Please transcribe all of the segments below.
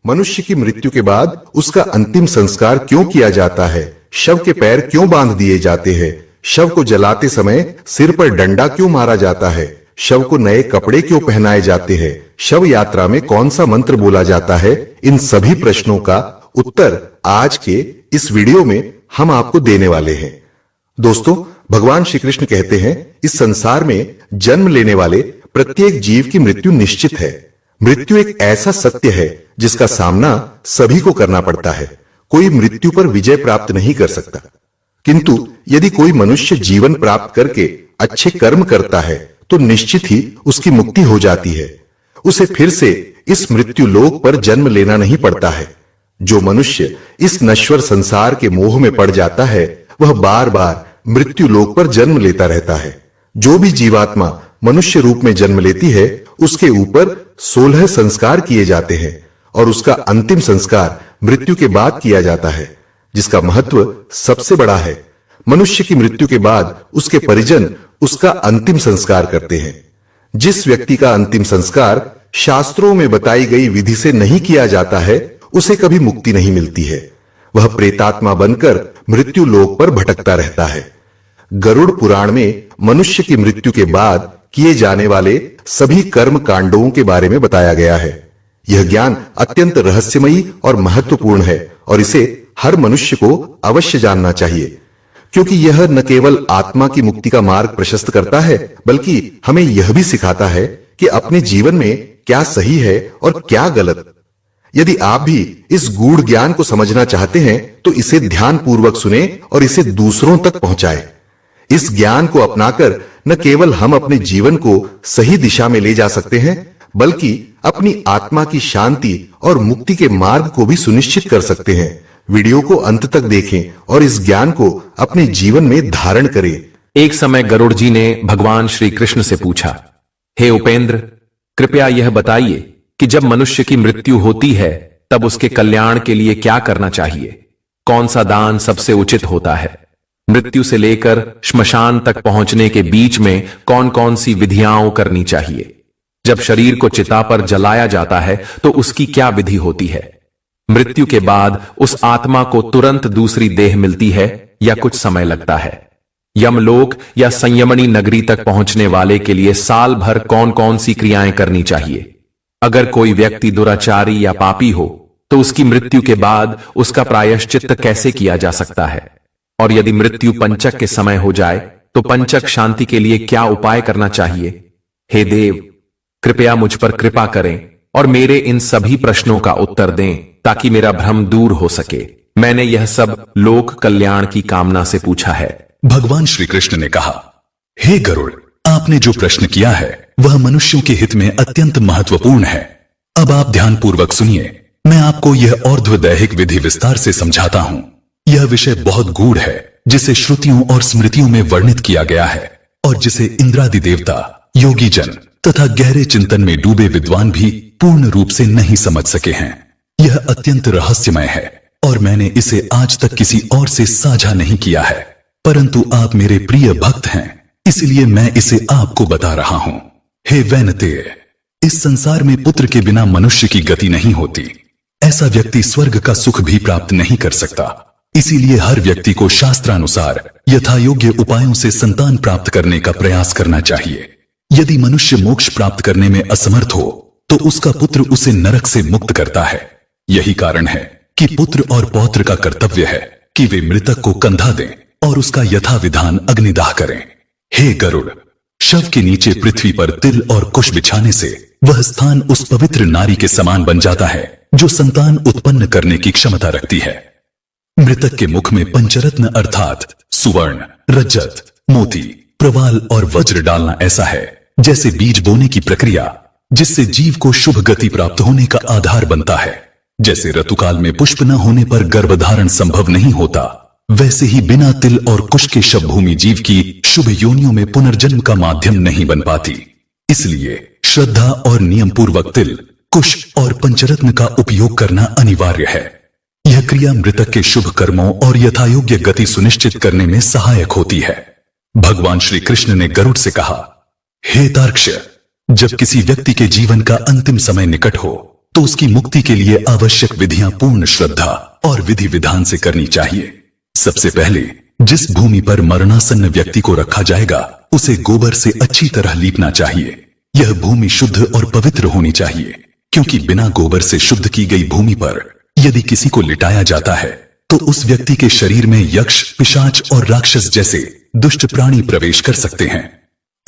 मनुष्य की मृत्यु के बाद उसका अंतिम संस्कार क्यों किया जाता है? शव के पैर क्यों बांध दिए जाते हैं? शव को जलाते समय सिर पर डंडा क्यों मारा जाता है? शव को नए कपड़े क्यों पहनाए जाते हैं? शव यात्रा में कौन सा मंत्र बोला जाता है? इन सभी प्रश्नों का उत्तर आज के इस वीडियो में हम आपको देने वाले हैं। दोस्तों, भगवान श्री कृष्ण कहते हैं, इस संसार में जन्म लेने वाले प्रत्येक जीव की मृत्यु निश्चित है। मृत्यु एक ऐसा सत्य है जिसका सामना सभी को करना पड़ता है। कोई मृत्यु पर विजय प्राप्त नहीं कर सकता, किंतु यदि कोई मनुष्य जीवन प्राप्त करके अच्छे कर्म करता है तो निश्चित ही उसकी मुक्ति हो जाती है। उसे फिर से इस मृत्यु लोक पर जन्म लेना नहीं पड़ता है। जो मनुष्य इस नश्वर संसार के मोह में पड़ जाता है वह बार बार मृत्यु लोक पर जन्म लेता रहता है। जो भी जीवात्मा मनुष्य रूप में जन्म लेती है उसके ऊपर 16 संस्कार किए जाते हैं और उसका अंतिम संस्कार मृत्यु के बाद किया जाता है, जिसका महत्व सबसे बड़ा है। मनुष्य की मृत्यु के बाद उसके परिजन उसका अंतिम संस्कार करते हैं। जिस व्यक्ति का अंतिम संस्कार शास्त्रों में बताई गई विधि से नहीं किया जाता है उसे कभी मुक्ति नहीं मिलती है। वह प्रेतात्मा बनकर मृत्यु लोक पर भटकता रहता है। गरुड़ पुराण में मनुष्य की मृत्यु के बाद किए जाने वाले सभी कर्म कांडों के बारे में बताया गया है। यह ज्ञान अत्यंत रहस्यमयी और महत्वपूर्ण है और इसे हर मनुष्य को अवश्य जानना चाहिए, क्योंकि यह न केवल आत्मा की मुक्ति का मार्ग प्रशस्त करता है बल्कि हमें यह भी सिखाता है कि अपने जीवन में क्या सही है और क्या गलत। यदि आप भी इस गूढ़ ज्ञान को समझना चाहते हैं तो इसे ध्यान पूर्वक सुने और इसे दूसरों तक पहुंचाएं। इस ज्ञान को अपनाकर न केवल हम अपने जीवन को सही दिशा में ले जा सकते हैं बल्कि अपनी आत्मा की शांति और मुक्ति के मार्ग को भी सुनिश्चित कर सकते हैं। वीडियो को अंत तक देखें और इस ज्ञान को अपने जीवन में धारण करें। एक समय गरुड़ जी ने भगवान श्री कृष्ण से पूछा, हे उपेंद्र, कृपया यह बताइए कि जब मनुष्य की मृत्यु होती है तब उसके कल्याण के लिए क्या करना चाहिए? कौन सा दान सबसे उचित होता है? मृत्यु से लेकर श्मशान तक पहुंचने के बीच में कौन कौन सी विधियां करनी चाहिए? जब शरीर को चिता पर जलाया जाता है तो उसकी क्या विधि होती है? मृत्यु के बाद उस आत्मा को तुरंत दूसरी देह मिलती है या कुछ समय लगता है? यमलोक या संयमनी नगरी तक पहुंचने वाले के लिए साल भर कौन कौन सी क्रियाएं करनी चाहिए? अगर कोई व्यक्ति दुराचारी या पापी हो तो उसकी मृत्यु के बाद उसका प्रायश्चित्त कैसे किया जा सकता है? और यदि मृत्यु पंचक के समय हो जाए तो पंचक शांति के लिए क्या उपाय करना चाहिए? हे देव, कृपया मुझ पर कृपा करें और मेरे इन सभी प्रश्नों का उत्तर दें ताकि मेरा भ्रम दूर हो सके। मैंने यह सब लोक कल्याण की कामना से पूछा है। भगवान श्री कृष्ण ने कहा, हे गरुड़, आपने जो प्रश्न किया है वह मनुष्यों के हित में अत्यंत महत्वपूर्ण है। अब आप ध्यानपूर्वक सुनिए। मैं आपको यह और्ध्वदैहिक विधि विस्तार से समझाता हूं। यह विषय बहुत गूढ़ है जिसे श्रुतियों और स्मृतियों में वर्णित किया गया है और जिसे इंद्रादि देवता, योगी जन तथा गहरे चिंतन में डूबे विद्वान भी पूर्ण रूप से नहीं समझ सके हैं। यह अत्यंत रहस्यमय है और मैंने इसे आज तक किसी और से साझा नहीं किया है, परंतु आप मेरे प्रिय भक्त हैं, इसलिए मैं इसे आपको बता रहा हूं। हे वैनतेय, इस संसार में पुत्र के बिना मनुष्य की गति नहीं होती। ऐसा व्यक्ति स्वर्ग का सुख भी प्राप्त नहीं कर सकता। इसीलिए हर व्यक्ति को शास्त्रानुसार यथायोग्य उपायों से संतान प्राप्त करने का प्रयास करना चाहिए। यदि मनुष्य मोक्ष प्राप्त करने में असमर्थ हो तो उसका पुत्र उसे नरक से मुक्त करता है। यही कारण है कि पुत्र और पौत्र का कर्तव्य है कि वे मृतक को कंधा दें और उसका यथाविधान अग्निदाह करें। हे गरुड़, शव के नीचे पृथ्वी पर तिल और कुश बिछाने से वह स्थान उस पवित्र नारी के समान बन जाता है जो संतान उत्पन्न करने की क्षमता रखती है। मृतक के मुख में पंचरत्न अर्थात सुवर्ण, रजत, मोती, प्रवाल और वज्र डालना ऐसा है जैसे बीज बोने की प्रक्रिया, जिससे जीव को शुभ गति प्राप्त होने का आधार बनता है। जैसे ऋतुकाल में पुष्प न होने पर गर्भधारण संभव नहीं होता, वैसे ही बिना तिल और कुश के शवभूमि जीव की शुभ योनियों में पुनर्जन्म का माध्यम नहीं बन पाती। इसलिए श्रद्धा और नियम पूर्वक तिल, कुश और पंचरत्न का उपयोग करना अनिवार्य है। यह क्रिया मृतक के शुभ कर्मों और यथायोग्य गति सुनिश्चित करने में सहायक होती है। भगवान श्री कृष्ण ने गरुड़ से कहा, हे तार्क्ष्य, जब किसी व्यक्ति के जीवन का अंतिम समय निकट हो तो उसकी मुक्ति के लिए आवश्यक विधियां पूर्ण श्रद्धा और विधि विधान से करनी चाहिए। सबसे पहले जिस भूमि पर मरणासन्न व्यक्ति को रखा जाएगा उसे गोबर से अच्छी तरह लीपना चाहिए। यह भूमि शुद्ध और पवित्र होनी चाहिए, क्योंकि बिना गोबर से शुद्ध की गई भूमि पर यदि किसी को लिटाया जाता है तो उस व्यक्ति के शरीर में यक्ष, पिशाच और राक्षस जैसे दुष्ट प्राणी प्रवेश कर सकते हैं।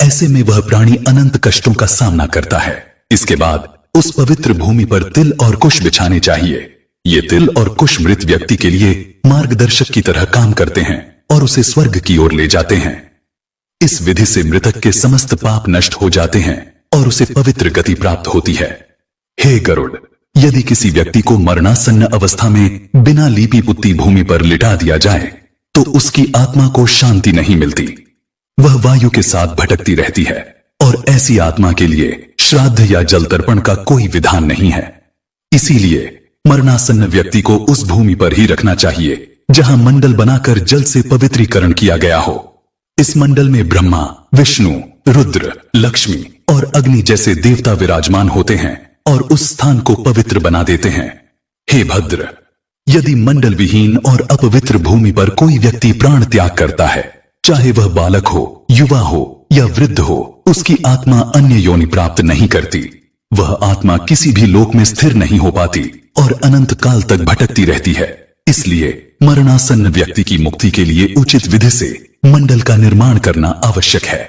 ऐसे में वह प्राणी अनंत कष्टों का सामना करता है। इसके बाद उस पवित्र भूमि पर तिल और कुश बिछाने चाहिए। ये तिल और कुश मृत व्यक्ति के लिए मार्गदर्शक की तरह काम करते हैं और उसे स्वर्ग की ओर ले जाते हैं। इस विधि से मृतक के समस्त पाप नष्ट हो जाते हैं और उसे पवित्र गति प्राप्त होती है। हे गरुड़, यदि किसी व्यक्ति को मरणासन्न अवस्था में बिना लीपी पुत्ती भूमि पर लिटा दिया जाए तो उसकी आत्मा को शांति नहीं मिलती। वह वायु के साथ भटकती रहती है और ऐसी आत्मा के लिए श्राद्ध या जल तर्पण का कोई विधान नहीं है। इसीलिए मरणासन्न व्यक्ति को उस भूमि पर ही रखना चाहिए जहां मंडल बनाकर जल से पवित्रीकरण किया गया हो। इस मंडल में ब्रह्मा, विष्णु, रुद्र, लक्ष्मी और अग्नि जैसे देवता विराजमान होते हैं और उस स्थान को पवित्र बना देते हैं। हे भद्र, यदि मंडल विहीन और अपवित्र भूमि पर कोई व्यक्ति प्राण त्याग करता है, चाहे वह बालक हो, युवा हो या वृद्ध हो, उसकी आत्मा अन्य योनि प्राप्त नहीं करती। वह आत्मा किसी भी लोक में स्थिर नहीं हो पाती और अनंत काल तक भटकती रहती है। इसलिए मरणासन्न व्यक्ति की मुक्ति के लिए उचित विधि से मंडल का निर्माण करना आवश्यक है।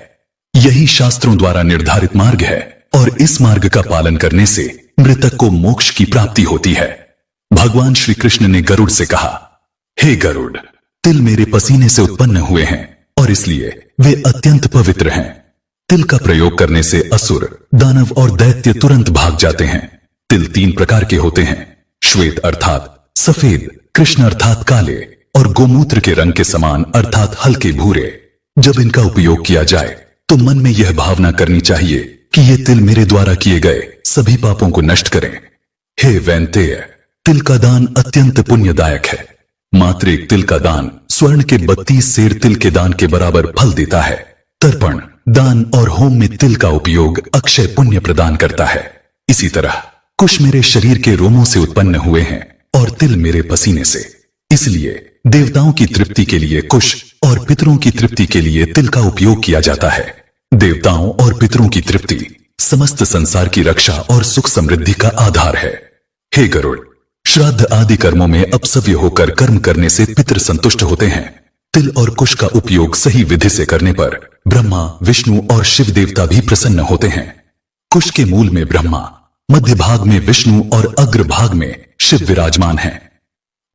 यही शास्त्रों द्वारा निर्धारित मार्ग है और इस मार्ग का पालन करने से मृतक को मोक्ष की प्राप्ति होती है। भगवान श्री कृष्ण ने गरुड़ से कहा, हे गरुड़, तिल मेरे पसीने से उत्पन्न हुए हैं और इसलिए वे अत्यंत पवित्र हैं। तिल का प्रयोग करने से असुर, दानव और दैत्य तुरंत भाग जाते हैं। तिल 3 प्रकार के होते हैं, श्वेत अर्थात सफेद, कृष्ण अर्थात काले और गोमूत्र के रंग के समान अर्थात हल्के भूरे। जब इनका उपयोग किया जाए तो मन में यह भावना करनी चाहिए कि ये तिल मेरे द्वारा किए गए सभी पापों को नष्ट करें। हे वैनतेय, तिल का दान अत्यंत पुण्यदायक है। मात्र एक तिल का दान स्वर्ण के 32 सेर तिल के दान के बराबर फल देता है। तर्पण, दान और होम में तिल का उपयोग अक्षय पुण्य प्रदान करता है। इसी तरह कुश मेरे शरीर के रोमों से उत्पन्न हुए हैं और तिल मेरे पसीने से। इसलिए देवताओं की तृप्ति के लिए कुश और पितरों की तृप्ति के लिए तिल का उपयोग किया जाता है। देवताओं और पितरों की तृप्ति समस्त संसार की रक्षा और सुख समृद्धि का आधार है। हे गरुड़, श्राद्ध आदि कर्मों में अपसव्य होकर कर्म करने से पितर संतुष्ट होते हैं। तिल और कुश का उपयोग सही विधि से करने पर ब्रह्मा, विष्णु और शिव देवता भी प्रसन्न होते हैं। कुश के मूल में ब्रह्मा, मध्य भाग में विष्णु और अग्र भाग में शिव विराजमान हैं।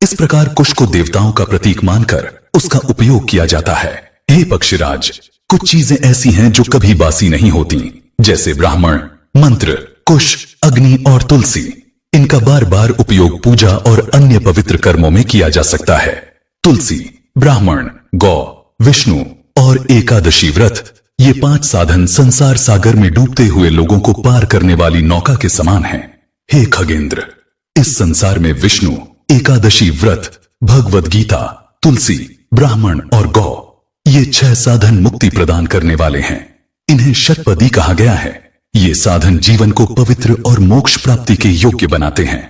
इस प्रकार कुश को देवताओं का प्रतीक मानकर उसका उपयोग किया जाता है। हे पक्षीराज, कुछ चीजें ऐसी हैं जो कभी बासी नहीं होती, जैसे ब्राह्मण, मंत्र, कुश, अग्नि और तुलसी। इनका बार बार उपयोग पूजा और अन्य पवित्र कर्मों में किया जा सकता है। तुलसी, ब्राह्मण, गौ, विष्णु और एकादशी व्रत, ये 5 साधन संसार सागर में डूबते हुए लोगों को पार करने वाली नौका के समान हैं। हे खगेंद्र, इस संसार में विष्णु, एकादशी व्रत, भगवद गीता, तुलसी, ब्राह्मण और गौ, ये 6 साधन मुक्ति प्रदान करने वाले हैं। इन्हें षटपदी कहा गया है। ये साधन जीवन को पवित्र और मोक्ष प्राप्ति के योग्य बनाते हैं।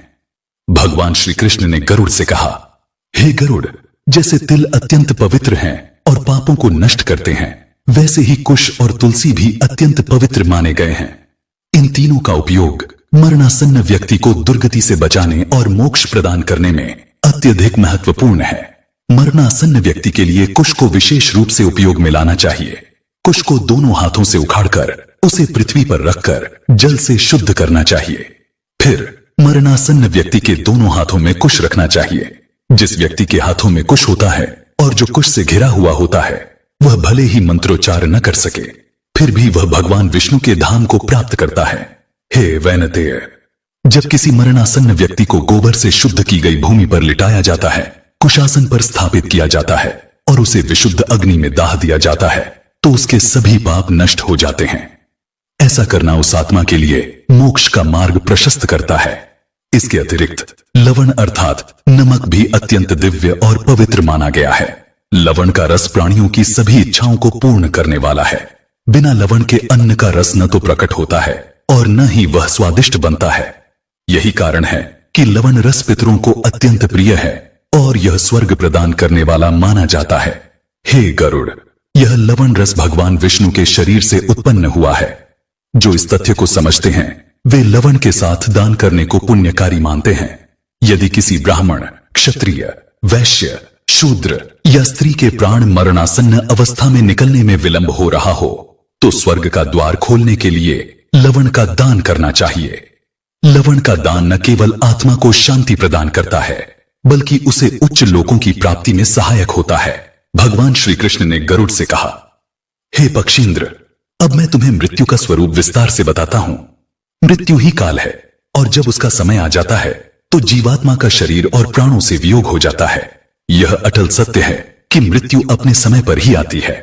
भगवान श्री कृष्ण ने गरुड़ से कहा, हे गरुड़, जैसे तिल अत्यंत पवित्र हैं और पापों को नष्ट करते हैं, वैसे ही कुश और तुलसी भी अत्यंत पवित्र माने गए हैं। इन तीनों का उपयोग मरणासन्न व्यक्ति को दुर्गति से बचाने और मोक्ष प्रदान करने में अत्यधिक महत्वपूर्ण है। मरणासन्न व्यक्ति के लिए कुश को विशेष रूप से उपयोग में लाना चाहिए। कुश को दोनों हाथों से उखाड़कर उसे पृथ्वी पर रखकर जल से शुद्ध करना चाहिए। फिर मरणासन्न व्यक्ति के दोनों हाथों में कुश रखना चाहिए। जिस व्यक्ति के हाथों में कुश होता है और जो कुश से घिरा हुआ होता है, वह भले ही मंत्रोच्चार न कर सके, फिर भी वह भगवान विष्णु के धाम को प्राप्त करता है। हे वैनतेय, जब किसी मरणासन्न व्यक्ति को गोबर से शुद्ध की गई भूमि पर लिटाया जाता है, कुशासन पर स्थापित किया जाता है और उसे विशुद्ध अग्नि में दाह दिया जाता है, तो उसके सभी पाप नष्ट हो जाते हैं। ऐसा करना उस आत्मा के लिए मोक्ष का मार्ग प्रशस्त करता है। इसके अतिरिक्त लवण अर्थात नमक भी अत्यंत दिव्य और पवित्र माना गया है। लवण का रस प्राणियों की सभी इच्छाओं को पूर्ण करने वाला है। बिना लवण के अन्न का रस न तो प्रकट होता है और न ही वह स्वादिष्ट बनता है। यही कारण है कि लवण रस पितरों को अत्यंत प्रिय है और यह स्वर्ग प्रदान करने वाला माना जाता है। हे गरुड़, यह लवण रस भगवान विष्णु के शरीर से उत्पन्न हुआ है। जो इस तथ्य को समझते हैं वे लवण के साथ दान करने को पुण्यकारी मानते हैं। यदि किसी ब्राह्मण, क्षत्रिय, वैश्य, शूद्र या स्त्री के प्राण मरणासन्न अवस्था में निकलने में विलंब हो रहा हो तो स्वर्ग का द्वार खोलने के लिए लवण का दान करना चाहिए। लवण का दान न केवल आत्मा को शांति प्रदान करता है बल्कि उसे उच्च लोकों की प्राप्ति में सहायक होता है। भगवान श्री कृष्ण ने गरुड़ से कहा, हे पक्षींद्र, अब मैं तुम्हें मृत्यु का स्वरूप विस्तार से बताता हूं। मृत्यु ही काल है और जब उसका समय आ जाता है तो जीवात्मा का शरीर और प्राणों से वियोग हो जाता है। यह अटल सत्य है कि मृत्यु अपने समय पर ही आती है।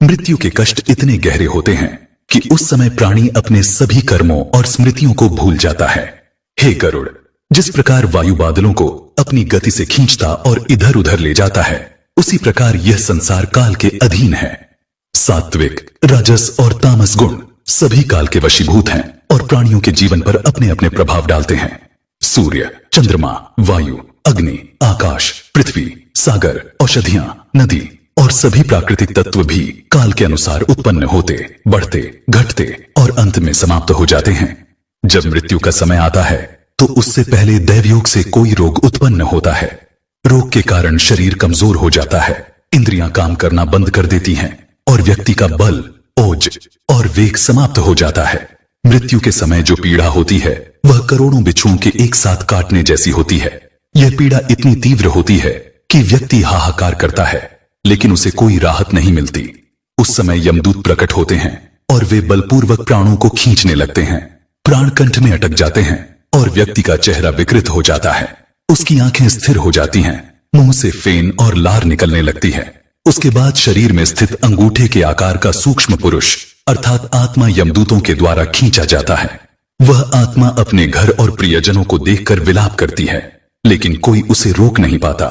मृत्यु के कष्ट इतने गहरे होते हैं कि उस समय प्राणी अपने सभी कर्मों और स्मृतियों को भूल जाता है। हे गरुड़, जिस प्रकार वायु बादलों को अपनी गति से खींचता और इधर उधर ले जाता है, उसी प्रकार यह संसार काल के अधीन है। सात्विक, राजस और तामस गुण सभी काल के वशीभूत हैं और प्राणियों के जीवन पर अपने अपने प्रभाव डालते हैं। सूर्य, चंद्रमा, वायु, अग्नि, आकाश, पृथ्वी, सागर, औषधियां, नदी और सभी प्राकृतिक तत्व भी काल के अनुसार उत्पन्न होते, बढ़ते, घटते और अंत में समाप्त हो जाते हैं। जब मृत्यु का समय आता है तो उससे पहले दैवयोग से कोई रोग उत्पन्न होता है। रोग के कारण शरीर कमजोर हो जाता है, इंद्रियां काम करना बंद कर देती हैं और व्यक्ति का बल, ओज और वेग समाप्त हो जाता है। मृत्यु के समय जो पीड़ा होती है वह करोड़ों बिच्छुओं के एक साथ काटने जैसी होती है। यह पीड़ा इतनी तीव्र होती है कि व्यक्ति हाहाकार करता है लेकिन उसे कोई राहत नहीं मिलती। उस समय यमदूत प्रकट होते हैं और वे बलपूर्वक प्राणों को खींचने लगते हैं। प्राण कंठ में अटक जाते हैं और व्यक्ति का चेहरा विकृत हो जाता है। उसकी आंखें स्थिर हो जाती हैं, मुंह से फेन और लार निकलने लगती है। उसके बाद शरीर में स्थित अंगूठे के आकार का सूक्ष्म पुरुष अर्थात आत्मा यमदूतों के द्वारा खींचा जाता है। वह आत्मा अपने घर और प्रियजनों को देखकर विलाप करती है लेकिन कोई उसे रोक नहीं पाता।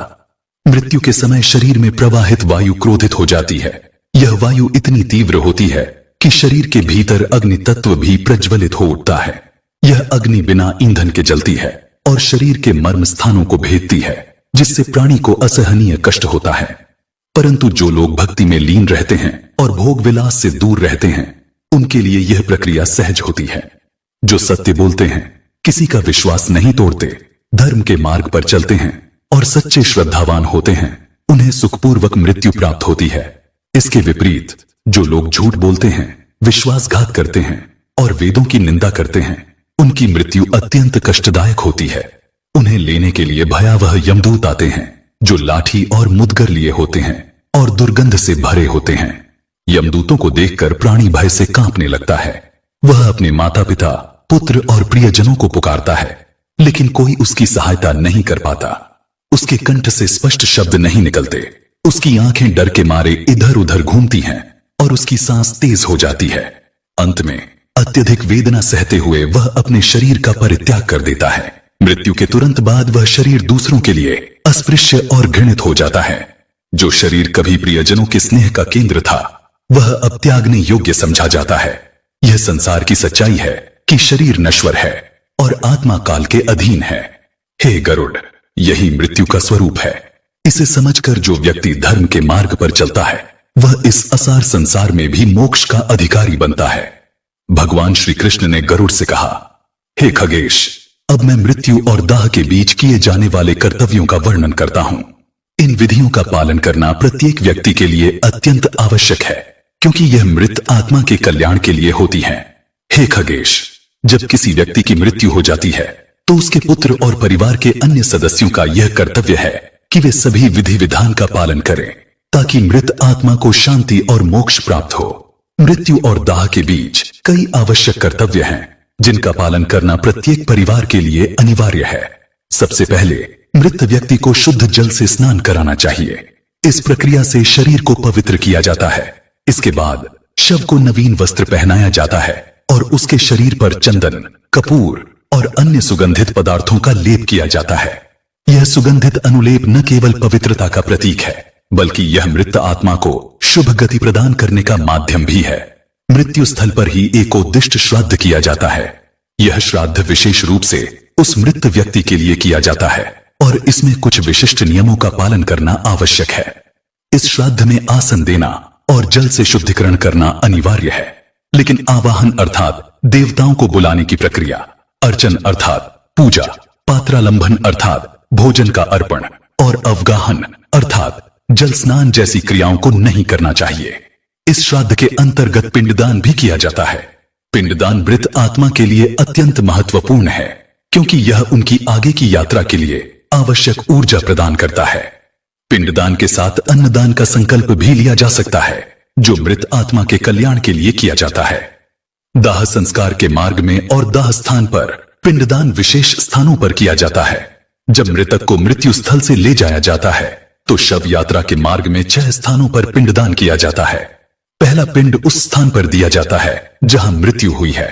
मृत्यु के समय शरीर में प्रवाहित वायु क्रोधित हो जाती है। यह वायु इतनी तीव्र होती है कि शरीर के भीतर अग्नि तत्व भी प्रज्वलित हो उठता है। यह अग्नि बिना ईंधन के जलती है और शरीर के मर्म स्थानों को भेदती है जिससे प्राणी को असहनीय कष्ट होता है। परंतु जो लोग भक्ति में लीन रहते हैं और भोग विलास से दूर रहते हैं उनके लिए यह प्रक्रिया सहज होती है। जो सत्य बोलते हैं, किसी का विश्वास नहीं तोड़ते, धर्म के मार्ग पर चलते हैं और सच्चे श्रद्धावान होते हैं, उन्हें सुखपूर्वक मृत्यु प्राप्त होती है। इसके विपरीत जो लोग झूठ बोलते हैं, विश्वासघात करते हैं और वेदों की निंदा करते हैं, उनकी मृत्यु अत्यंत कष्टदायक होती है। उन्हें लेने के लिए भयावह यमदूत आते हैं जो लाठी और मुदगर लिए होते हैं और दुर्गंध से भरे होते हैं। यमदूतों को देखकर प्राणी भय से कांपने लगता है। वह अपने माता पिता, पुत्र और प्रियजनों को पुकारता है लेकिन कोई उसकी सहायता नहीं कर पाता। उसके कंठ से स्पष्ट शब्द नहीं निकलते। उसकी आंखें डर के मारे इधर उधर घूमती हैं और उसकी सांस तेज हो जाती है। अंत में अत्यधिक वेदना सहते हुए वह अपने शरीर का परित्याग कर देता है। मृत्यु के तुरंत बाद वह शरीर दूसरों के लिए अस्पृश्य और घृणित हो जाता है। जो शरीर कभी प्रियजनों के स्नेह का केंद्र था वह अब त्यागने योग्य समझा जाता है। यह संसार की सच्चाई है कि शरीर नश्वर है और आत्मा काल के अधीन है। हे गरुड़, यही मृत्यु का स्वरूप है। इसे समझकर जो व्यक्ति धर्म के मार्ग पर चलता है वह इस असार संसार में भी मोक्ष का अधिकारी बनता है। भगवान श्री कृष्ण ने गरुड़ से कहा, हे खगेश, अब मैं मृत्यु और दाह के बीच किए जाने वाले कर्तव्यों का वर्णन करता हूं। इन विधियों का पालन करना प्रत्येक व्यक्ति के लिए अत्यंत आवश्यक है क्योंकि यह मृत आत्मा के कल्याण के लिए होती है। हे खगेश, जब किसी व्यक्ति की मृत्यु हो जाती है तो उसके पुत्र और परिवार के अन्य सदस्यों का यह कर्तव्य है कि वे सभी विधि विधान का पालन करें ताकि मृत आत्मा को शांति और मोक्ष प्राप्त हो। मृत्यु और दाह के बीच कई आवश्यक कर्तव्य हैं जिनका पालन करना प्रत्येक परिवार के लिए अनिवार्य है। सबसे पहले मृत व्यक्ति को शुद्ध जल से स्नान कराना चाहिए। इस प्रक्रिया से शरीर को पवित्र किया जाता है। इसके बाद शव को नवीन वस्त्र पहनाया जाता है और उसके शरीर पर चंदन, कपूर और अन्य सुगंधित पदार्थों का लेप किया जाता है। यह सुगंधित अनुलेप न केवल पवित्रता का प्रतीक है बल्कि यह मृत आत्मा को शुभ गति प्रदान करने का माध्यम भी है। मृत्यु स्थल पर ही एकोद्दिष्ट श्राद्ध किया जाता है। यह श्राद्ध विशेष रूप से उस मृत व्यक्ति के लिए किया जाता है और इसमें कुछ विशिष्ट नियमों का पालन करना आवश्यक है। इस श्राद्ध में आसन देना और जल से शुद्धिकरण करना अनिवार्य है, लेकिन आवाहन अर्थात देवताओं को बुलाने की प्रक्रिया, अर्चन अर्थात पूजा, पात्रालंबन अर्थात भोजन का अर्पण और अवगाहन अर्थात जल स्नान जैसी क्रियाओं को नहीं करना चाहिए। इस श्राद्ध के अंतर्गत पिंडदान भी किया जाता है। पिंडदान मृत आत्मा के लिए अत्यंत महत्वपूर्ण है, क्योंकि यह उनकी आगे की यात्रा के लिए आवश्यक ऊर्जा प्रदान करता है। पिंडदान के साथ अन्नदान का संकल्प भी लिया जा सकता है, जो मृत आत्मा के कल्याण के लिए किया जाता है। दाह संस्कार के मार्ग में और दाह स्थान पर पिंडदान विशेष स्थानों पर किया जाता है। जब मृतक को मृत्यु स्थल से ले जाया जाता है तो शव यात्रा के मार्ग में 6 स्थानों पर पिंडदान किया जाता है। पहला पिंड उस स्थान पर दिया जाता है जहां मृत्यु हुई है।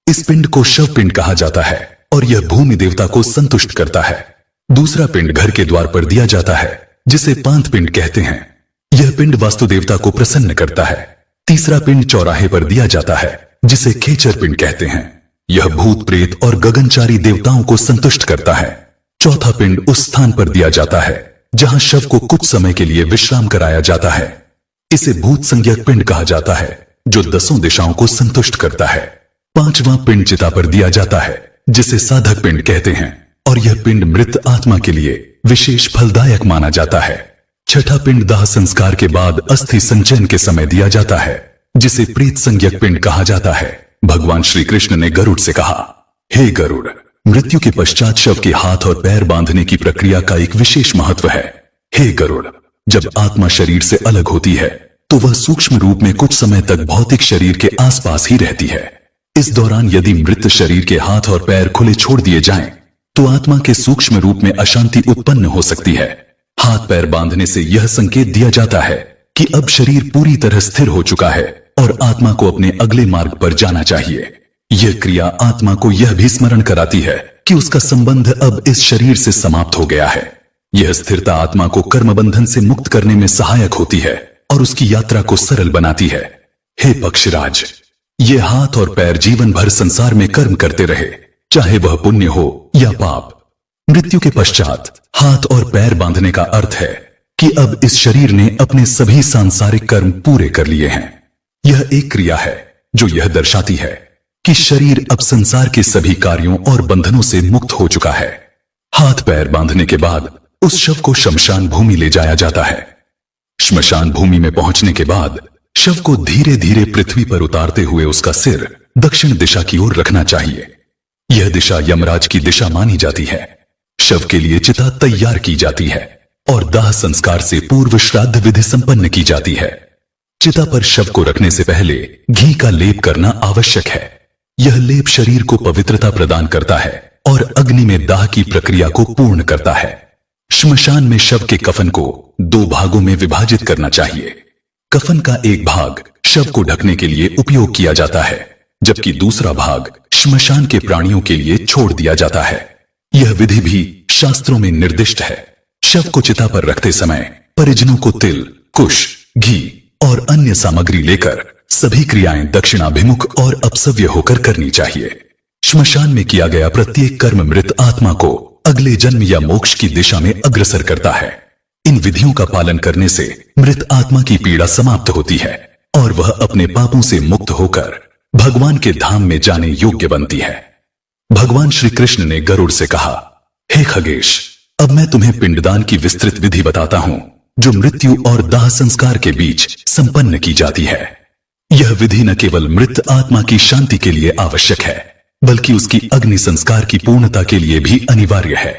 इस पिंड को शव पिंड कहा जाता है और यह भूमि देवता को संतुष्ट करता है। दूसरा पिंड घर के द्वार पर दिया जाता है, जिसे पांत पिंड कहते हैं। यह पिंड वास्तु देवता को प्रसन्न करता है। तीसरा पिंड चौराहे पर दिया जाता है, जिसे खेचर पिंड कहते हैं। यह भूत प्रेत और गगनचारी देवताओं को संतुष्ट करता है। चौथा पिंड उस स्थान पर दिया जाता है जहां शव को कुछ समय के लिए विश्राम कराया जाता है। इसे भूत संज्ञक पिंड कहा जाता है, जो 10 दिशाओं को संतुष्ट करता है। पांचवा पिंड चिता पर दिया जाता है, जिसे साधक पिंड कहते हैं, और यह पिंड मृत आत्मा के लिए विशेष फलदायक माना जाता है। छठा पिंड दाह संस्कार के बाद अस्थि संचयन के समय दिया जाता है, जिसे प्रेत संज्ञक पिंड कहा जाता है। भगवान श्री कृष्ण ने गरुड़ से कहा, हे गरुड़, मृत्यु के पश्चात शव के हाथ और पैर बांधने की प्रक्रिया का एक विशेष महत्व है। हे गरुड़, जब आत्मा शरीर से अलग होती है तो वह सूक्ष्म रूप में कुछ समय तक भौतिक शरीर के आसपास ही रहती है। इस दौरान यदि मृत शरीर के हाथ और पैर खुले छोड़ दिए जाएं, तो आत्मा के सूक्ष्म रूप में अशांति उत्पन्न हो सकती है। हाथ पैर बांधने से यह संकेत दिया जाता है कि अब शरीर पूरी तरह स्थिर हो चुका है और आत्मा को अपने अगले मार्ग पर जाना चाहिए। यह क्रिया आत्मा को यह भी स्मरण कराती है कि उसका संबंध अब इस शरीर से समाप्त हो गया है। यह स्थिरता आत्मा को कर्म बंधन से मुक्त करने में सहायक होती है और उसकी यात्रा को सरल बनाती है। हे पक्षराज, ये हाथ और पैर जीवन भर संसार में कर्म करते रहे, चाहे वह पुण्य हो या पाप। मृत्यु के पश्चात हाथ और पैर बांधने का अर्थ है कि अब इस शरीर ने अपने सभी सांसारिक कर्म पूरे कर लिए हैं। यह एक क्रिया है जो यह दर्शाती है कि शरीर अब संसार के सभी कार्यों और बंधनों से मुक्त हो चुका है। हाथ पैर बांधने के बाद उस शव को श्मशान भूमि ले जाया जाता है। श्मशान भूमि में पहुंचने के बाद शव को धीरे धीरे पृथ्वी पर उतारते हुए उसका सिर दक्षिण दिशा की ओर रखना चाहिए। यह दिशा यमराज की दिशा मानी जाती है। शव के लिए चिता तैयार की जाती है और दाह संस्कार से पूर्व श्राद्ध विधि संपन्न की जाती है। चिता पर शव को रखने से पहले घी का लेप करना आवश्यक है। यह लेप शरीर को पवित्रता प्रदान करता है और अग्नि में दाह की प्रक्रिया को पूर्ण करता है। श्मशान में शव के कफन को 2 भागों में विभाजित करना चाहिए। कफन का एक भाग शव को ढकने के लिए उपयोग किया जाता है, जबकि दूसरा भाग श्मशान के प्राणियों के लिए छोड़ दिया जाता है। यह विधि भी शास्त्रों में निर्दिष्ट है। शव को चिता पर रखते समय परिजनों को तिल, कुश, घी और अन्य सामग्री लेकर सभी क्रियाएं दक्षिणाभिमुख और अपसव्य होकर करनी चाहिए। श्मशान में किया गया प्रत्येक कर्म मृत आत्मा को अगले जन्म या मोक्ष की दिशा में अग्रसर करता है। इन विधियों का पालन करने से मृत आत्मा की पीड़ा समाप्त होती है और वह अपने पापों से मुक्त होकर भगवान के धाम में जाने योग्य बनती है। भगवान श्री कृष्ण ने गरुड़ से कहा, हे खगेश, अब मैं तुम्हें पिंडदान की विस्तृत विधि बताता हूं, जो मृत्यु और दाह संस्कार के बीच संपन्न की जाती है। यह विधि न केवल मृत आत्मा की शांति के लिए आवश्यक है, बल्कि उसकी अग्नि संस्कार की पूर्णता के लिए भी अनिवार्य है।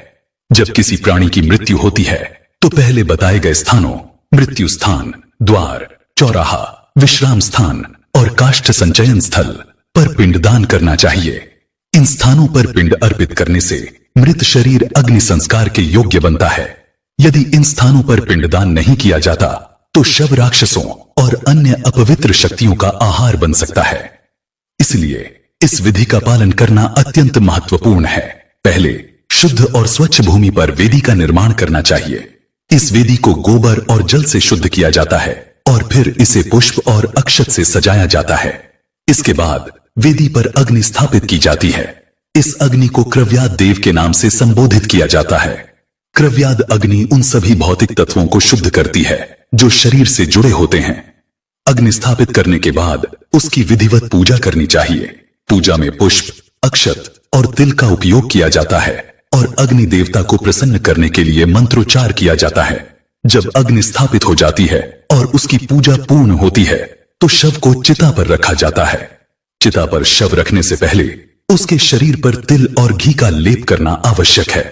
जब किसी प्राणी की मृत्यु होती है तो पहले बताए गए स्थानों, मृत्यु स्थान, द्वार, चौराहा, विश्राम स्थान और काष्ठ संचयन स्थल पर पिंडदान करना चाहिए। इन स्थानों पर पिंड अर्पित करने से मृत शरीर अग्नि संस्कार के योग्य बनता है। यदि इन स्थानों पर पिंडदान नहीं किया जाता तो शव राक्षसों और अन्य अपवित्र शक्तियों का आहार बन सकता है। इसलिए इस विधि का पालन करना अत्यंत महत्वपूर्ण है। पहले शुद्ध और स्वच्छ भूमि पर वेदी का निर्माण करना चाहिए। इस वेदी को गोबर और जल से शुद्ध किया जाता है और फिर इसे पुष्प और अक्षत से सजाया जाता है। इसके बाद वेदी पर अग्नि स्थापित की जाती है। इस अग्नि को क्रव्याद देव के नाम से संबोधित किया जाता है। क्रव्याद अग्नि उन सभी भौतिक तत्वों को शुद्ध करती है जो शरीर से जुड़े होते हैं। अग्नि स्थापित करने के बाद उसकी विधिवत पूजा करनी चाहिए। पूजा में पुष्प, अक्षत और तिल का उपयोग किया जाता है और अग्नि देवता को प्रसन्न करने के लिए मंत्रोच्चार किया जाता है। जब अग्नि स्थापित हो जाती है और उसकी पूजा पूर्ण होती है तो शव को चिता पर रखा जाता है। चिता पर शव रखने से पहले उसके शरीर पर तिल और घी का लेप करना आवश्यक है।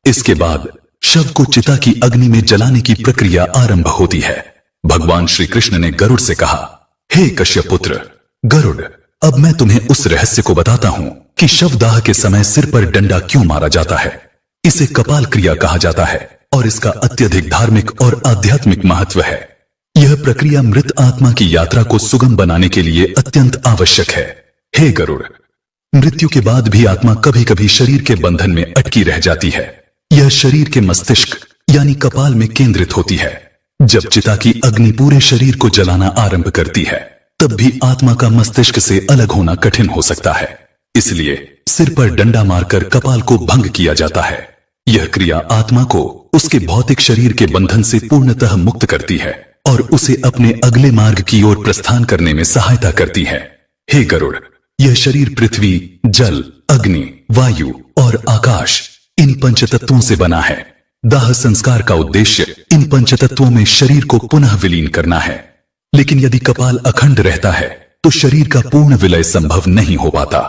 इसके बाद शव को चिता की अग्नि में जलाने की प्रक्रिया आरंभ होती है। भगवान श्री कृष्ण ने गरुड़ से कहा, हे कश्यप पुत्र गरुड़, अब मैं तुम्हें उस रहस्य को बताता हूं कि शवदाह के समय सिर पर डंडा क्यों मारा जाता है। इसे कपाल क्रिया कहा जाता है और इसका अत्यधिक धार्मिक और आध्यात्मिक महत्व है। यह प्रक्रिया मृत आत्मा की यात्रा को सुगम बनाने के लिए अत्यंत आवश्यक है। हे गरुड़, मृत्यु के बाद भी आत्मा कभी कभी शरीर के बंधन में अटकी रह जाती है। यह शरीर के मस्तिष्क यानी कपाल में केंद्रित होती है। जब चिता की अग्नि पूरे शरीर को जलाना आरंभ करती है तब भी आत्मा का मस्तिष्क से अलग होना कठिन हो सकता है। इसलिए सिर पर डंडा मारकर कपाल को भंग किया जाता है। यह क्रिया आत्मा को उसके भौतिक शरीर के बंधन से पूर्णतः मुक्त करती है और उसे अपने अगले मार्ग की ओर प्रस्थान करने में सहायता करती है। हे गरुड़, यह शरीर पृथ्वी, जल, अग्नि, वायु और आकाश इन पंचतत्वों से बना है। दाह संस्कार का उद्देश्य इन पंचतत्वों में शरीर को पुनः विलीन करना है। लेकिन यदि कपाल अखंड रहता है तो शरीर का पूर्ण विलय संभव नहीं हो पाता।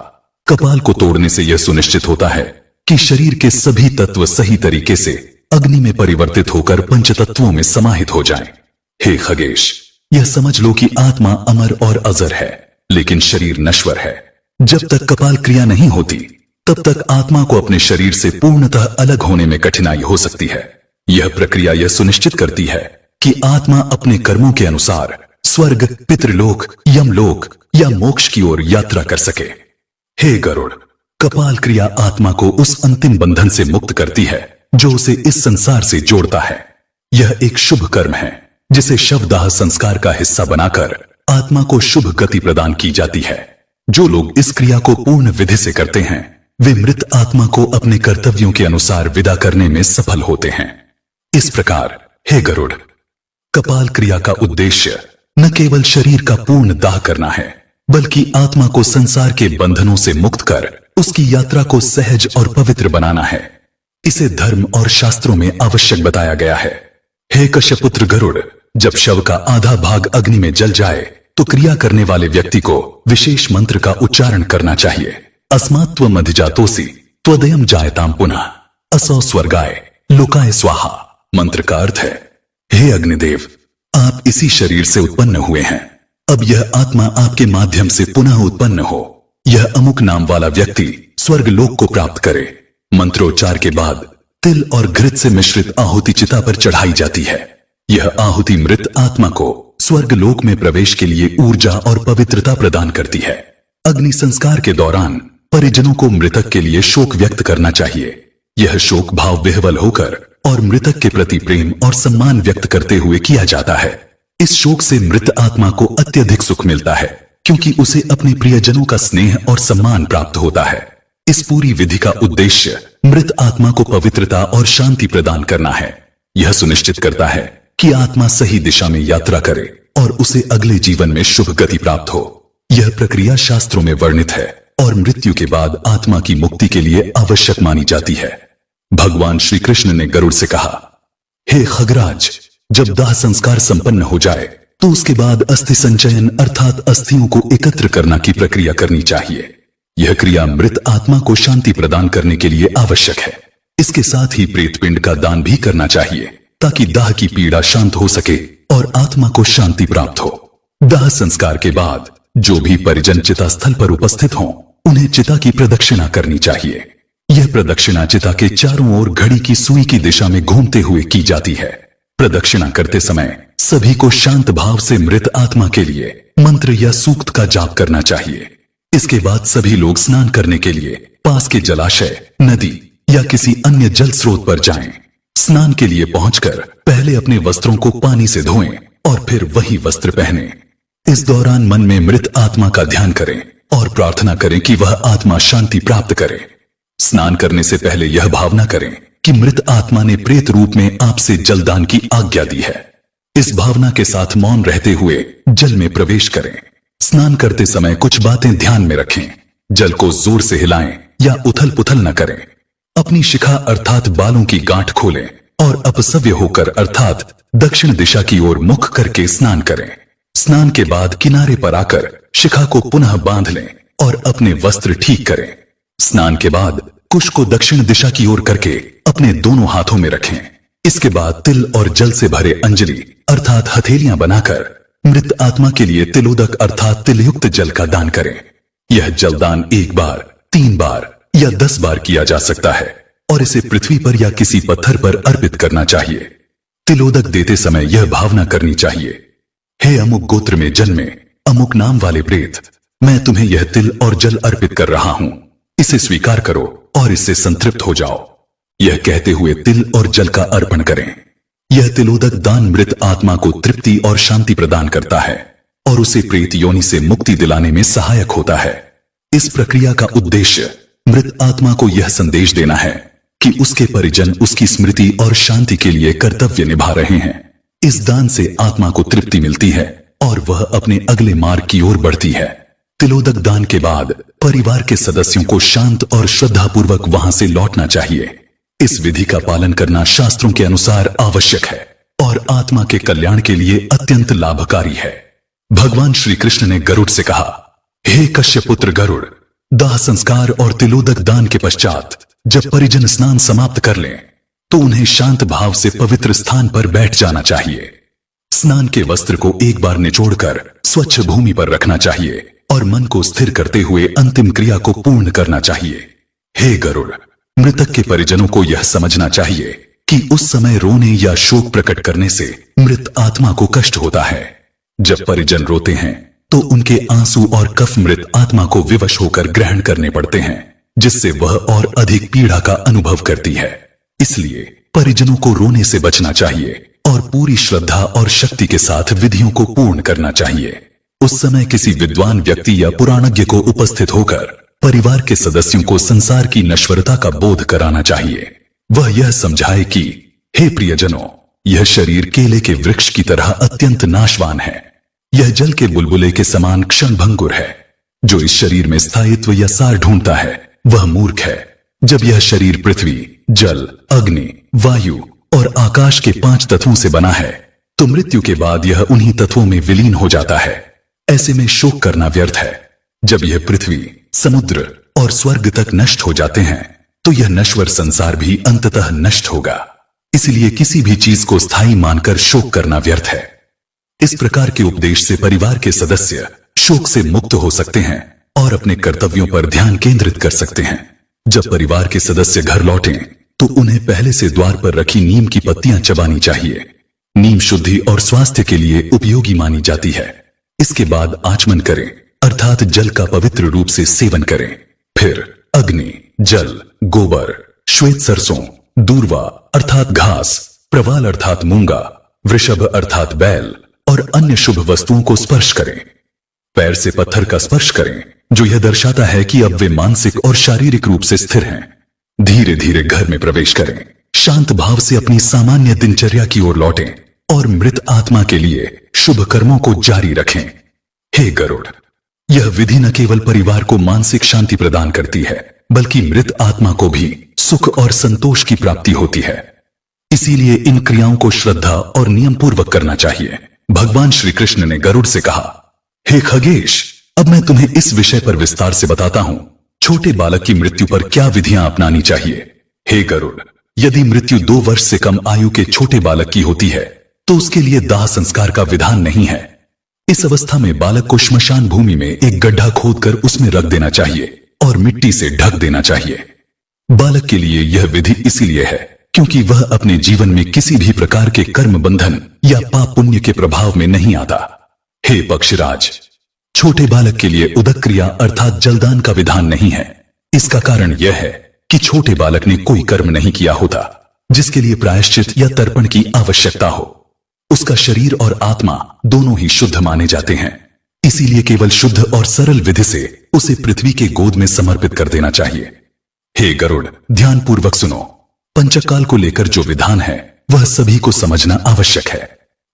कपाल को तोड़ने से यह सुनिश्चित होता है कि शरीर के सभी तत्व सही तरीके से अग्नि में परिवर्तित होकर पंचतत्वों में समाहित हो जाएं। हे खगेश, यह समझ लो कि आत्मा अमर और अजर है, लेकिन शरीर नश्वर है। जब तक कपाल क्रिया नहीं होती तब तक आत्मा को अपने शरीर से पूर्णतः अलग होने में कठिनाई हो सकती है। यह प्रक्रिया यह सुनिश्चित करती है कि आत्मा अपने कर्मों के अनुसार स्वर्ग, पितृलोक, यमलोक या मोक्ष की ओर यात्रा कर सके। हे गरुड़, कपाल क्रिया आत्मा को उस अंतिम बंधन से मुक्त करती है जो उसे इस संसार से जोड़ता है। यह एक शुभ कर्म है जिसे शवदाह संस्कार का हिस्सा बनाकर आत्मा को शुभ गति प्रदान की जाती है। जो लोग इस क्रिया को पूर्ण विधि से करते हैं वे मृत आत्मा को अपने कर्तव्यों के अनुसार विदा करने में सफल होते हैं। इस प्रकार हे गरुड़, कपाल क्रिया का उद्देश्य न केवल शरीर का पूर्ण दाह करना है बल्कि आत्मा को संसार के बंधनों से मुक्त कर उसकी यात्रा को सहज और पवित्र बनाना है। इसे धर्म और शास्त्रों में आवश्यक बताया गया है। हे कश्यपुत्र गरुड़, जब शव का आधा भाग अग्नि में जल जाए तो क्रिया करने वाले व्यक्ति को विशेष मंत्र का उच्चारण करना चाहिए। अस्मात्व अधिजातोसि त्वदयं जायताम पुनः असौ स्वर्गाय लोकाय स्वाहा। मंत्र का अर्थ है, हे अग्निदेव, आप इसी शरीर से उत्पन्न हुए हैं। अब यह आत्मा आपके माध्यम से पुनः उत्पन्न हो। यह अमुक नाम वाला व्यक्ति स्वर्ग लोक को प्राप्त करे। मंत्रोच्चार के बाद तिल और घृत से मिश्रित आहुति चिता पर चढ़ाई जाती है। यह आहुति मृत आत्मा को स्वर्ग लोक में प्रवेश के लिए ऊर्जा और पवित्रता प्रदान करती है। अग्नि संस्कार के दौरान परिजनों को मृतक के लिए शोक व्यक्त करना चाहिए। यह शोक भाव विह्वल होकर और मृतक के प्रति प्रेम और सम्मान व्यक्त करते हुए किया जाता है। इस शोक से मृत आत्मा को अत्यधिक सुख मिलता है क्योंकि उसे अपने प्रियजनों का स्नेह और सम्मान प्राप्त होता है। इस पूरी विधि का उद्देश्य मृत आत्मा को पवित्रता और शांति प्रदान करना है। यह सुनिश्चित करता है कि आत्मा सही दिशा में यात्रा करे और उसे अगले जीवन में शुभ गति प्राप्त हो। यह प्रक्रिया शास्त्रों में वर्णित है और मृत्यु के बाद आत्मा की मुक्ति के लिए आवश्यक मानी जाती है। भगवान श्री कृष्ण ने गरुड़ से कहा, हे खगराज, जब दाह संस्कार संपन्न हो जाए तो उसके बाद अस्थि संचयन अर्थात अस्थियों को एकत्र करना की प्रक्रिया करनी चाहिए। यह क्रिया मृत आत्मा को शांति प्रदान करने के लिए आवश्यक है। इसके साथ ही प्रेतपिंड का दान भी करना चाहिए ताकि दाह की पीड़ा शांत हो सके और आत्मा को शांति प्राप्त हो। दाह संस्कार के बाद जो भी परिजन चिता स्थल पर उपस्थित हों, उन्हें चिता की प्रदक्षिणा करनी चाहिए। यह प्रदक्षिणा चिता के चारों ओर घड़ी की सुई की दिशा में घूमते हुए की जाती है। प्रदक्षिणा करते समय सभी को शांत भाव से मृत आत्मा के लिए मंत्र या सूक्त का जाप करना चाहिए। इसके बाद सभी लोग स्नान करने के लिए पास के जलाशय, नदी या किसी अन्य जल स्रोत पर जाएं। स्नान के लिए पहुंचकर पहले अपने वस्त्रों को पानी से धोएं और फिर वही वस्त्र पहनें। इस दौरान मन में मृत आत्मा का ध्यान करें और प्रार्थना करें कि वह आत्मा शांति प्राप्त करे। स्नान करने से पहले यह भावना करें कि मृत आत्मा ने प्रेत रूप में आपसे जलदान की आज्ञा दी है। इस भावना के साथ मौन रहते हुए जल में प्रवेश करें। स्नान करते समय कुछ बातें ध्यान में रखें। जल को जोर से हिलाएं या उथल पुथल न करें। अपनी शिखा अर्थात बालों की गांठ खोलें और अपसव्य होकर अर्थात दक्षिण दिशा की ओर मुख करके स्नान करें। स्नान के बाद किनारे पर आकर शिखा को पुनः बांध लें और अपने वस्त्र ठीक करें। स्नान के बाद कुश को दक्षिण दिशा की ओर करके अपने दोनों हाथों में रखें। इसके बाद तिल और जल से भरे अंजलि अर्थात हथेलियां बनाकर मृत आत्मा के लिए तिलोदक अर्थात तिलयुक्त जल का दान करें। यह जलदान 1 बार, 3 बार या 10 बार किया जा सकता है और इसे पृथ्वी पर या किसी पत्थर पर अर्पित करना चाहिए। तिलोदक देते समय यह भावना करनी चाहिए, हे अमुक गोत्र में जन्मे अमुक नाम वाले प्रेत, मैं तुम्हें यह तिल और जल अर्पित कर रहा हूं, इसे स्वीकार करो और इससे संतृप्त हो जाओ। यह कहते हुए तिल और जल का अर्पण करें। यह तिलोदक दान मृत आत्मा को तृप्ति और शांति प्रदान करता है और उसे प्रेत योनि से मुक्ति दिलाने में सहायक होता है। इस प्रक्रिया का उद्देश्य मृत आत्मा को यह संदेश देना है कि उसके परिजन उसकी स्मृति और शांति के लिए कर्तव्य निभा रहे हैं। इस दान से आत्मा को तृप्ति मिलती है और वह अपने अगले मार्ग की ओर बढ़ती है। तिलोदक दान के बाद परिवार के सदस्यों को शांत और श्रद्धापूर्वक वहां से लौटना चाहिए। इस विधि का पालन करना शास्त्रों के अनुसार आवश्यक है और आत्मा के कल्याण के लिए अत्यंत लाभकारी है। भगवान श्री कृष्ण ने गरुड़ से कहा, हे कश्यपुत्र गरुड़, दाह संस्कार और तिलोदक दान के पश्चात जब परिजन स्नान समाप्त कर लें तो उन्हें शांत भाव से पवित्र स्थान पर बैठ जाना चाहिए। स्नान के वस्त्र को एक बार निचोड़कर स्वच्छ भूमि पर रखना चाहिए और मन को स्थिर करते हुए अंतिम क्रिया को पूर्ण करना चाहिए। हे गरुड़, मृतक के परिजनों को यह समझना चाहिए कि उस समय रोने या शोक प्रकट करने से मृत आत्मा को कष्ट होता है। जब परिजन रोते हैं तो उनके आंसू और कफ मृत आत्मा को विवश होकर ग्रहण करने पड़ते हैं, जिससे वह और अधिक पीड़ा का अनुभव करती है। इसलिए परिजनों को रोने से बचना चाहिए और पूरी श्रद्धा और शक्ति के साथ विधियों को पूर्ण करना चाहिए। उस समय किसी विद्वान व्यक्ति या पुराणज्ञ को उपस्थित होकर परिवार के सदस्यों को संसार की नश्वरता का बोध कराना चाहिए। वह यह समझाए कि हे प्रियजनों, यह शरीर केले के वृक्ष की तरह अत्यंत नाशवान है। यह जल के बुलबुले के समान क्षणभंगुर है। जो इस शरीर में स्थायित्व या सार ढूंढता है वह मूर्ख है। जब यह शरीर पृथ्वी, जल, अग्नि, वायु और आकाश के 5 तत्वों से बना है तो मृत्यु के बाद यह उन्हीं तत्वों में विलीन हो जाता है। ऐसे में शोक करना व्यर्थ है। जब यह पृथ्वी, समुद्र और स्वर्ग तक नष्ट हो जाते हैं तो यह नश्वर संसार भी अंततः नष्ट होगा। इसलिए किसी भी चीज को स्थायी मानकर शोक करना व्यर्थ है। इस प्रकार के उपदेश से परिवार के सदस्य शोक से मुक्त हो सकते हैं और अपने कर्तव्यों पर ध्यान केंद्रित कर सकते हैं। जब परिवार के सदस्य घर लौटें तो उन्हें पहले से द्वार पर रखी नीम की पत्तियां चबानी चाहिए। नीम शुद्धि और स्वास्थ्य के लिए उपयोगी मानी जाती है। इसके बाद आचमन करें अर्थात जल का पवित्र रूप से सेवन करें। फिर अग्नि, जल, गोबर, श्वेत सरसों, दूर्वा अर्थात घास, प्रवाल अर्थात मूंगा, वृषभ अर्थात बैल और अन्य शुभ वस्तुओं को स्पर्श करें। पैर से पत्थर का स्पर्श करें, जो यह दर्शाता है कि अब वे मानसिक और शारीरिक रूप से स्थिर हैं। धीरे धीरे घर में प्रवेश करें। शांत भाव से अपनी सामान्य दिनचर्या की ओर लौटें और मृत आत्मा के लिए शुभ कर्मों को जारी रखें। हे गरुड़, यह विधि न केवल परिवार को मानसिक शांति प्रदान करती है बल्कि मृत आत्मा को भी सुख और संतोष की प्राप्ति होती है। इसीलिए इन क्रियाओं को श्रद्धा और नियम पूर्वक करना चाहिए। भगवान श्री कृष्ण ने गरुड़ से कहा, हे खगेश, अब मैं तुम्हें इस विषय पर विस्तार से बताता हूं। छोटे बालक की मृत्यु पर क्या विधियां अपनानी चाहिए। हे गरुड़, यदि मृत्यु 2 वर्ष से कम आयु के छोटे बालक की होती है तो उसके लिए दाह संस्कार का विधान नहीं है। इस अवस्था में बालक को श्मशान भूमि में एक गड्ढा खोदकर उसमें रख देना चाहिए और मिट्टी से ढक देना चाहिए। बालक के लिए यह विधि इसीलिए है क्योंकि वह अपने जीवन में किसी भी प्रकार के कर्म बंधन या पाप पुण्य के प्रभाव में नहीं आता। हे पक्षराज, छोटे बालक के लिए उदक क्रिया अर्थात जलदान का विधान नहीं है। इसका कारण यह है कि छोटे बालक ने कोई कर्म नहीं किया होता जिसके लिए प्रायश्चित या तर्पण की आवश्यकता हो। उसका शरीर और आत्मा दोनों ही शुद्ध माने जाते हैं। इसीलिए केवल शुद्ध और सरल विधि से उसे पृथ्वी के गोद में समर्पित कर देना चाहिए। हे गरुड़, ध्यान पूर्वक सुनो। पंचकाल को लेकर जो विधान है वह सभी को समझना आवश्यक है।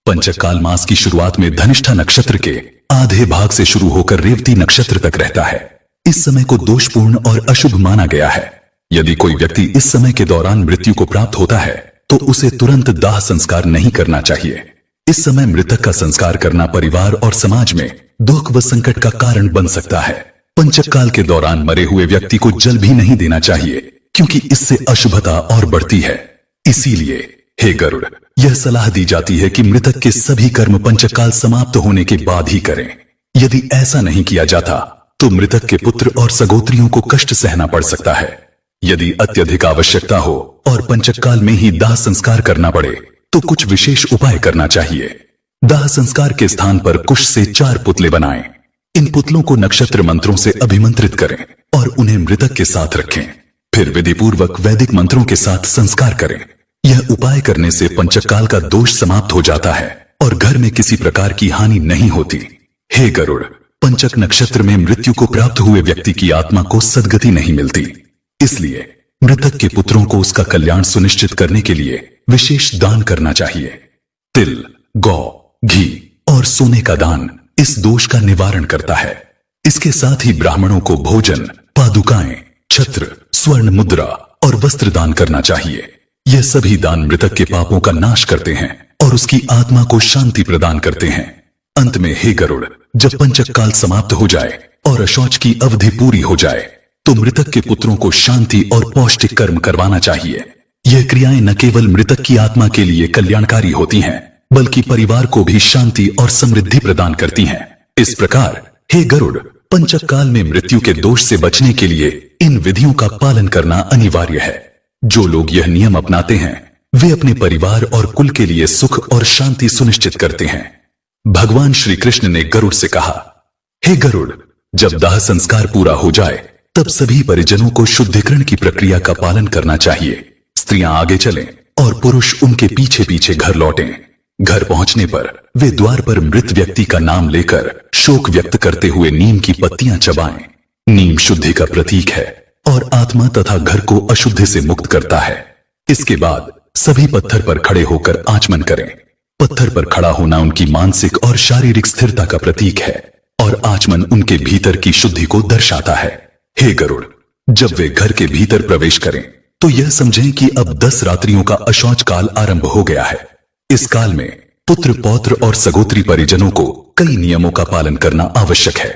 पंचकाल मास की शुरुआत में धनिष्ठा नक्षत्र के आधे भाग से शुरू होकर रेवती नक्षत्र तक रहता है। इस समय को दोषपूर्ण और अशुभ माना गया है। यदि कोई व्यक्ति इस समय के दौरान मृत्यु को प्राप्त होता है तो उसे तुरंत दाह संस्कार नहीं करना चाहिए। इस समय मृतक का संस्कार करना परिवार और समाज में दुख व संकट का कारण बन सकता है। पंचकाल के दौरान मरे हुए व्यक्ति को जल भी नहीं देना चाहिए, क्योंकि इससे अशुभता और बढ़ती है। इसीलिए हे गरुड़, यह सलाह दी जाती है कि मृतक के सभी कर्म पंचकाल समाप्त होने के बाद ही करें। यदि ऐसा नहीं किया जाता तो मृतक के पुत्र और सगोत्रियों को कष्ट सहना पड़ सकता है। यदि अत्यधिक आवश्यकता हो और पंचकाल में ही दाह संस्कार करना पड़े तो कुछ विशेष उपाय करना चाहिए। दाह संस्कार के स्थान पर कुश से 4 पुतले बनाएं। इन पुतलों को नक्षत्र मंत्रों से अभिमंत्रित करें और उन्हें मृतक के साथ रखें। फिर विधि पूर्वक वैदिक मंत्रों के साथ संस्कार करें। यह उपाय करने से पंचकाल का दोष समाप्त हो जाता है और घर में किसी प्रकार की हानि नहीं होती। हे गरुड़, पंचक नक्षत्र में मृत्यु को प्राप्त हुए व्यक्ति की आत्मा को सद्गति नहीं मिलती। इसलिए मृतक के पुत्रों को उसका कल्याण सुनिश्चित करने के लिए विशेष दान करना चाहिए। तिल, गौ, घी और सोने का दान इस दोष का निवारण करता है। इसके साथ ही ब्राह्मणों को भोजन, पादुकाएं, छत्र, स्वर्ण मुद्रा और वस्त्र दान करना चाहिए। यह सभी दान मृतक के पापों का नाश करते हैं और उसकी आत्मा को शांति प्रदान करते हैं। अंत में हे गरुड़, जब पंचक काल समाप्त हो जाए और अशौच की अवधि पूरी हो जाए तो मृतक के पुत्रों को शांति और पौष्टिक कर्म करवाना चाहिए। यह क्रियाएं न केवल मृतक की आत्मा के लिए कल्याणकारी होती हैं, बल्कि परिवार को भी शांति और समृद्धि प्रदान करती हैं। इस प्रकार हे गरुड़, पंचक काल में मृत्यु के दोष से बचने के लिए इन विधियों का पालन करना अनिवार्य है। जो लोग यह नियम अपनाते हैं वे अपने परिवार और कुल के लिए सुख और शांति सुनिश्चित करते हैं। भगवान श्री कृष्ण ने गरुड़ से कहा, हे गरुड़, जब दाह संस्कार पूरा हो जाए तब सभी परिजनों को शुद्धिकरण की प्रक्रिया का पालन करना चाहिए। स्त्रियां आगे चलें और पुरुष उनके पीछे पीछे घर लौटें। घर पहुंचने पर वे द्वार पर मृत व्यक्ति का नाम लेकर शोक व्यक्त करते हुए नीम की पत्तियां चबाएं। नीम शुद्धि का प्रतीक है और आत्मा तथा घर को अशुद्धि से मुक्त करता है। इसके बाद सभी पत्थर पर खड़े होकर आचमन करें। पत्थर पर खड़ा होना उनकी मानसिक और शारीरिक स्थिरता का प्रतीक है और आचमन उनके भीतर की शुद्धि को दर्शाता है। हे गरुड़, जब वे घर के भीतर प्रवेश करें तो यह समझें कि अब 10 रात्रियों का अशौच काल आरंभ हो गया है। इस काल में पुत्र, पौत्र और सगोत्री परिजनों को कई नियमों का पालन करना आवश्यक है।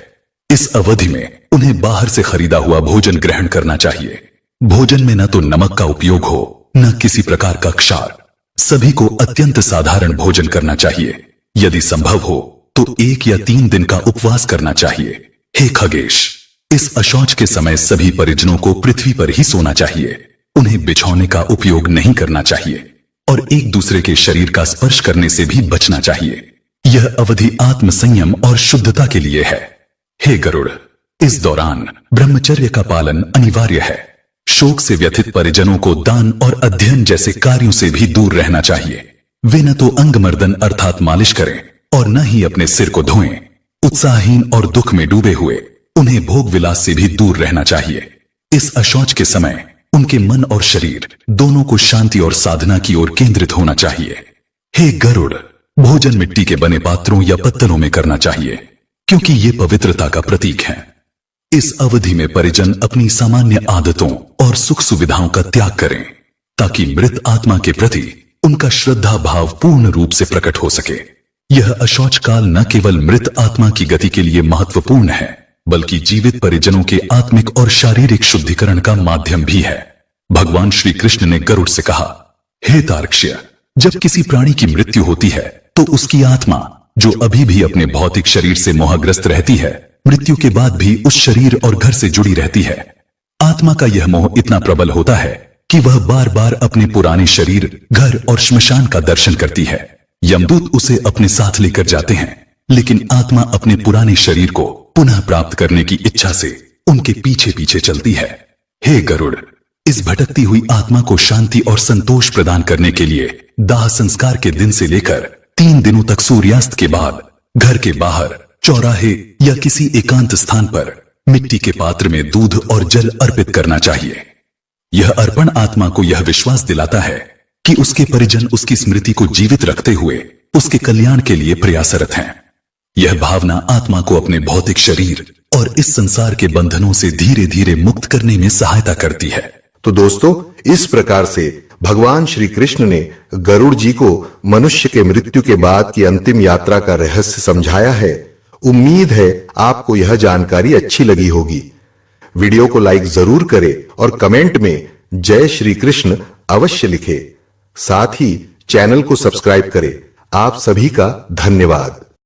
इस अवधि में उन्हें बाहर से खरीदा हुआ भोजन ग्रहण करना चाहिए। भोजन में न तो नमक का उपयोग हो, न किसी प्रकार का क्षार। सभी को अत्यंत साधारण भोजन करना चाहिए। यदि संभव हो तो 1 या 3 दिन का उपवास करना चाहिए। हे खगेश, इस अशौच के समय सभी परिजनों को पृथ्वी पर ही सोना चाहिए। उन्हें बिछौने का उपयोग नहीं करना चाहिए और एक दूसरे के शरीर का स्पर्श करने से भी बचना चाहिए। यह अवधि आत्म संयम और शुद्धता के लिए है। हे गरुड़, इस दौरान ब्रह्मचर्य का पालन अनिवार्य है। शोक से व्यथित परिजनों को दान और अध्ययन जैसे कार्यों से भी दूर रहना चाहिए। वे न तो अंगमर्दन अर्थात मालिश करें और न ही अपने सिर को धोएं। उत्साहहीन और दुख में डूबे हुए उन्हें भोग विलास से भी दूर रहना चाहिए। इस अशौच के समय उनके मन और शरीर दोनों को शांति और साधना की ओर केंद्रित होना चाहिए। हे गरुड़, भोजन मिट्टी के बने पात्रों या पत्तलों में करना चाहिए, क्योंकि ये पवित्रता का प्रतीक है। इस अवधि में परिजन अपनी सामान्य आदतों और सुख सुविधाओं का त्याग करें, ताकि मृत आत्मा के प्रति उनका श्रद्धा भाव पूर्ण रूप से प्रकट हो सके। यह अशौच काल न केवल मृत आत्मा की गति के लिए महत्वपूर्ण है, बल्कि जीवित परिजनों के आत्मिक और शारीरिक शुद्धिकरण का माध्यम भी है। भगवान श्री कृष्ण ने गरुड़ से कहा, हे तार्क्ष्य, जब किसी प्राणी की मृत्यु होती है तो उसकी आत्मा, जो अभी भी अपने भौतिक शरीर से मोहग्रस्त रहती है, मृत्यु के बाद भी उस शरीर और घर से जुड़ी रहती है। आत्मा का यह मोह इतना प्रबल होता है कि वह बार बार अपने पुराने शरीर, घर और श्मशान का दर्शन करती है। यमदूत उसे अपने साथ लेकर जाते हैं, लेकिन आत्मा अपने पुराने शरीर को पुनः प्राप्त करने की इच्छा से उनके पीछे पीछे चलती है। हे गरुड़, इस भटकती हुई आत्मा को शांति और संतोष प्रदान करने के लिए दाह संस्कार के दिन से लेकर 3 दिनों तक सूर्यास्त के बाद घर के बाहर, चौराहे या किसी एकांत स्थान पर मिट्टी के पात्र में दूध और जल अर्पित करना चाहिए। यह अर्पण आत्मा को यह विश्वास दिलाता है कि उसके परिजन उसकी स्मृति को जीवित रखते हुए उसके कल्याण के लिए प्रयासरत हैं। यह भावना आत्मा को अपने भौतिक शरीर और इस संसार के बंधनों से धीरे धीरे मुक्त करने में सहायता करती है। तो दोस्तों, इस प्रकार से भगवान श्री कृष्ण ने गरुड़ जी को मनुष्य के मृत्यु के बाद की अंतिम यात्रा का रहस्य समझाया है। उम्मीद है आपको यह जानकारी अच्छी लगी होगी। वीडियो को लाइक जरूर करें और कमेंट में जय श्री कृष्ण अवश्य लिखें। साथ ही चैनल को सब्सक्राइब करें। आप सभी का धन्यवाद।